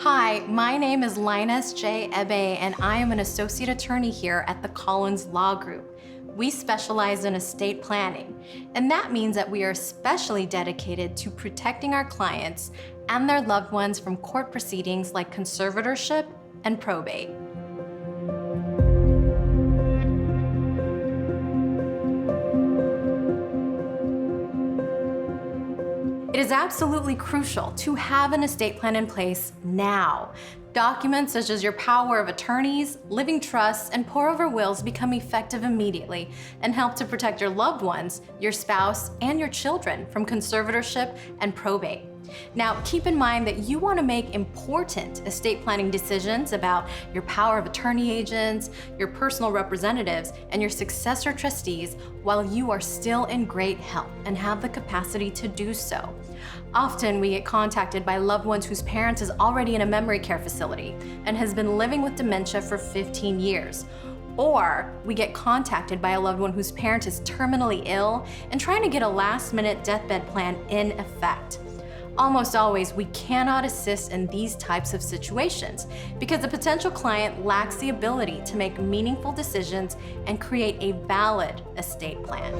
Hi, my name is Linus J. Ebe, and I am an associate attorney here at the Collins Law Group. We specialize in estate planning, and that means that we are especially dedicated to protecting our clients and their loved ones from court proceedings like conservatorship and probate. It is absolutely crucial to have an estate plan in place now. Documents such as your power of attorneys, living trusts, and pour-over wills become effective immediately and help to protect your loved ones, your spouse, and your children from conservatorship and probate. Now, keep in mind that you want to make important estate planning decisions about your power of attorney agents, your personal representatives, and your successor trustees while you are still in great health and have the capacity to do so. Often we get contacted by loved ones whose parent is already in a memory care facility and has been living with dementia for 15 years. Or we get contacted by a loved one whose parent is terminally ill and trying to get a last-minute deathbed plan in effect. Almost always, we cannot assist in these types of situations because the potential client lacks the ability to make meaningful decisions and create a valid estate plan.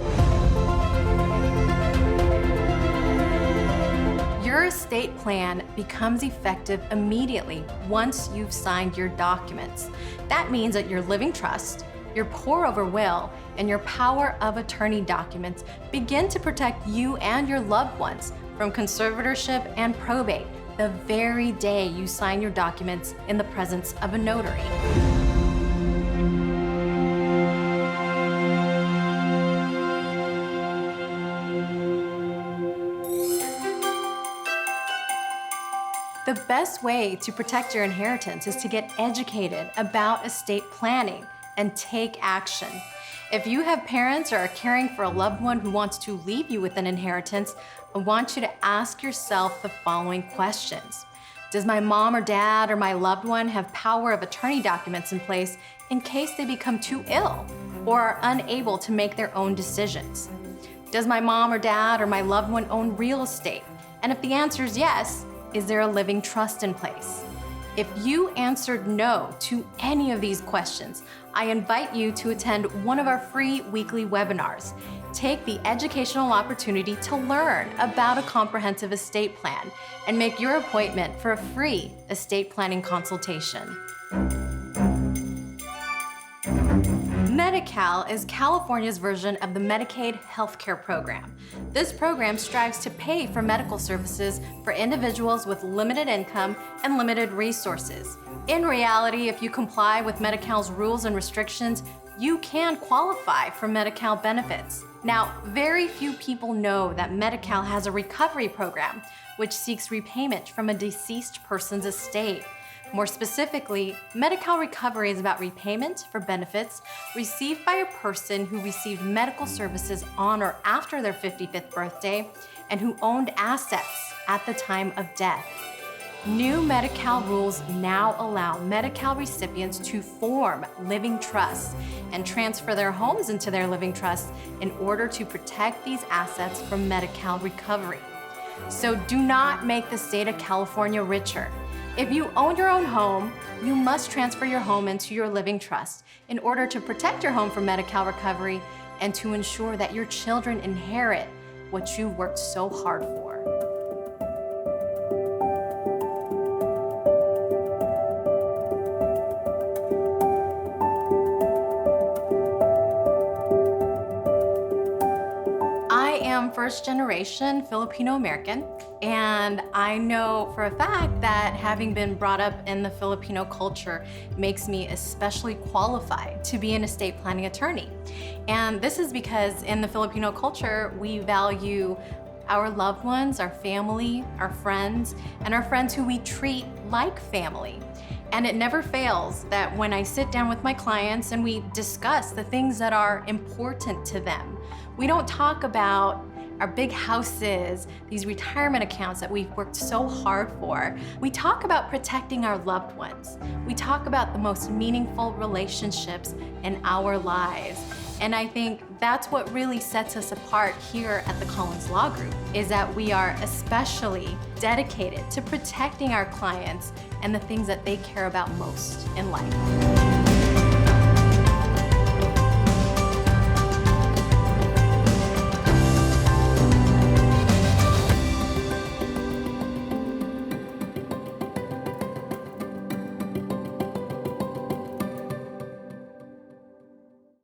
Your estate plan becomes effective immediately once you've signed your documents. That means that your living trust, your pour-over will, and your power of attorney documents begin to protect you and your loved ones from conservatorship and probate the very day you sign your documents in the presence of a notary. The best way to protect your inheritance is to get educated about estate planning and take action. If you have parents or are caring for a loved one who wants to leave you with an inheritance, I want you to ask yourself the following questions. Does my mom or dad or my loved one have power of attorney documents in place in case they become too ill or are unable to make their own decisions? Does my mom or dad or my loved one own real estate? And if the answer is yes, is there a living trust in place? If you answered no to any of these questions, I invite you to attend one of our free weekly webinars. Take the educational opportunity to learn about a comprehensive estate plan and make your appointment for a free estate planning consultation. Medi-Cal is California's version of the Medicaid healthcare program. This program strives to pay for medical services for individuals with limited income and limited resources. In reality, if you comply with Medi-Cal's rules and restrictions, you can qualify for Medi-Cal benefits. Now, very few people know that Medi-Cal has a recovery program which seeks repayment from a deceased person's estate. More specifically, Medi-Cal recovery is about repayment for benefits received by a person who received medical services on or after their 55th birthday and who owned assets at the time of death. New Medi-Cal rules now allow Medi-Cal recipients to form living trusts and transfer their homes into their living trusts in order to protect these assets from Medi-Cal recovery. So do not make the state of California richer. If you own your own home, you must transfer your home into your living trust in order to protect your home from Medi-Cal recovery and to ensure that your children inherit what you worked so hard for. I am first-generation Filipino-American, and I know for a fact that having been brought up in the Filipino culture makes me especially qualified to be an estate planning attorney. And this is because in the Filipino culture, we value our loved ones, our family, our friends, and our friends who we treat like family. And it never fails that when I sit down with my clients and we discuss the things that are important to them, we don't talk about our big houses, these retirement accounts that we've worked so hard for. We talk about protecting our loved ones. We talk about the most meaningful relationships in our lives. And I think that's what really sets us apart here at the Collins Law Group, is that we are especially dedicated to protecting our clients and the things that they care about most in life.